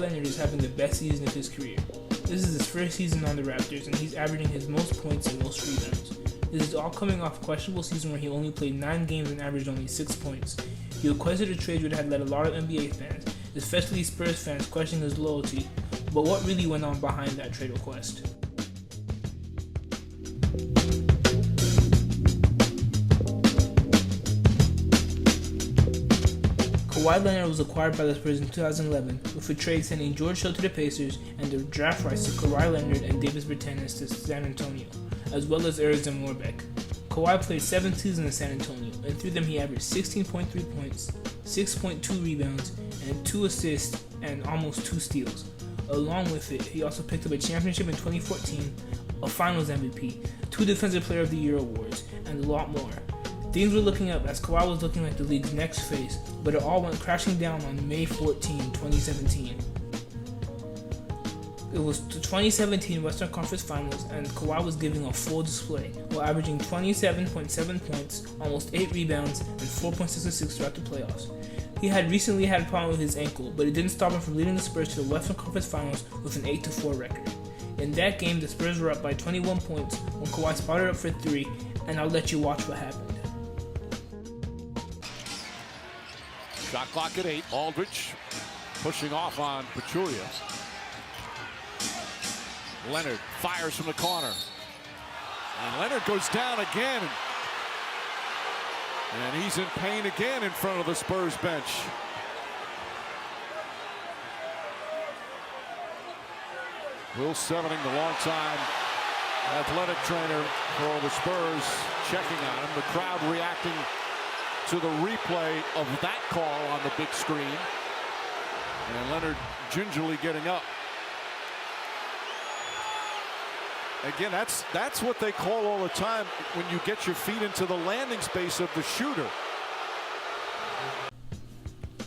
Leonard is having the best season of his career. This is his first season on the Raptors, and he's averaging his most points and most rebounds. This is all coming off a questionable season where he only played 9 games and averaged only 6 points. He requested a trade which had led a lot of NBA fans, especially Spurs fans, questioning his loyalty. But what really went on behind that trade request? Kawhi Leonard was acquired by the Spurs in 2011 with a trade sending George Hill to the Pacers and the draft rights to Kawhi Leonard and Davis Bertans to San Antonio, as well as Erzen Warbeck. Kawhi played 7 seasons in San Antonio, and through them he averaged 16.3 points, 6.2 rebounds, and 2 assists and almost 2 steals. Along with it, he also picked up a championship in 2014, a Finals MVP, 2 Defensive Player of the Year awards, and a lot more. Things were looking up as Kawhi was looking like the league's next face, but it all went crashing down on May 14, 2017. It was the 2017 Western Conference Finals, and Kawhi was giving a full display while averaging 27.7 points, almost 8 rebounds, and 4.6 assists throughout the playoffs. He had recently had a problem with his ankle, but it didn't stop him from leading the Spurs to the Western Conference Finals with an 8-4 record. In that game, the Spurs were up by 21 points when Kawhi spotted up for 3, and I'll let you watch what happened. Shot clock at 8. Aldridge pushing off on Pachulia. Leonard fires from the corner. And Leonard goes down again. And he's in pain again in front of the Spurs bench. Will Sevening, the longtime athletic trainer for the Spurs, checking on him. The crowd reacting to the replay of that call on the big screen. And Leonard gingerly getting up. Again, that's what they call all the time when you get your feet into the landing space of the shooter.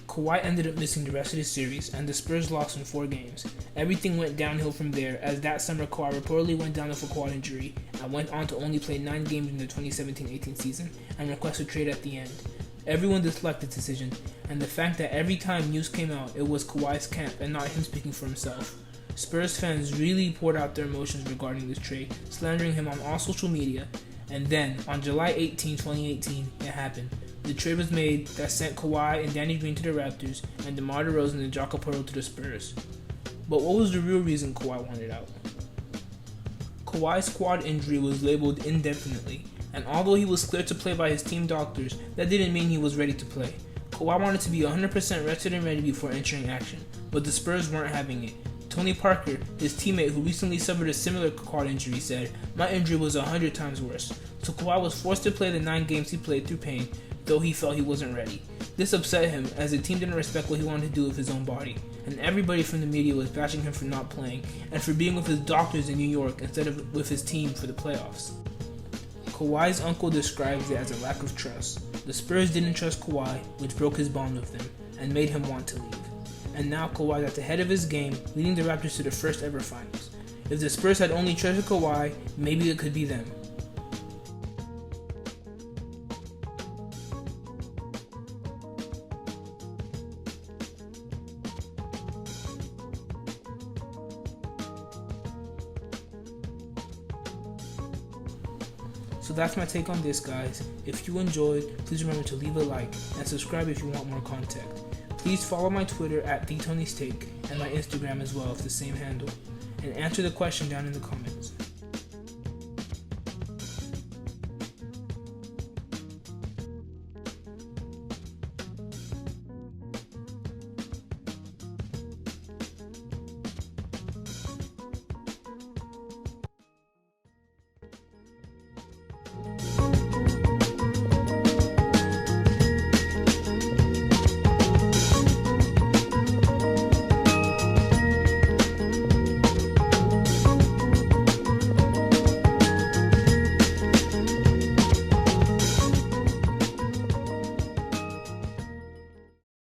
Kawhi ended up missing the rest of the series, and the Spurs lost in 4 games. Everything went downhill from there, as that summer Kawhi reportedly went down with a quad injury and went on to only play 9 games in the 2017-18 season and requested a trade at the end. Everyone disliked the decision, and the fact that every time news came out, it was Kawhi's camp and not him speaking for himself. Spurs fans really poured out their emotions regarding this trade, slandering him on all social media, and then, on July 18, 2018, it happened. The trade was made that sent Kawhi and Danny Green to the Raptors and DeMar DeRozan and Jakob Poeltl to the Spurs. But what was the real reason Kawhi wanted out? Kawhi's quad injury was labeled indefinitely, and although he was cleared to play by his team doctors, that didn't mean he was ready to play. Kawhi wanted to be 100% rested and ready before entering action, but the Spurs weren't having it. Tony Parker, his teammate who recently suffered a similar quad injury, said, "My injury was 100 times worse." So Kawhi was forced to play the 9 games he played through pain, though he felt he wasn't ready. This upset him, as the team didn't respect what he wanted to do with his own body, and everybody from the media was bashing him for not playing, and for being with his doctors in New York instead of with his team for the playoffs. Kawhi's uncle describes it as a lack of trust. The Spurs didn't trust Kawhi, which broke his bond with them, and made him want to leave. And now Kawhi's at the head of his game, leading the Raptors to the first ever finals. If the Spurs had only treasured Kawhi, maybe it could be them. So that's my take on this, guys. If you enjoyed, please remember to leave a like and subscribe if you want more content. Please follow my Twitter at TheTony'sTake and my Instagram as well with the same handle, and answer the question down in the comments.